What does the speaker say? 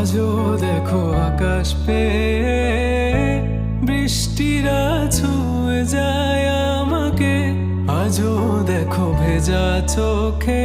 আজও দেখো আকাশ পেয়ে বৃষ্টিরা ছুঁয়ে যায় আমাকে, আজও দেখো ভেজা চোখে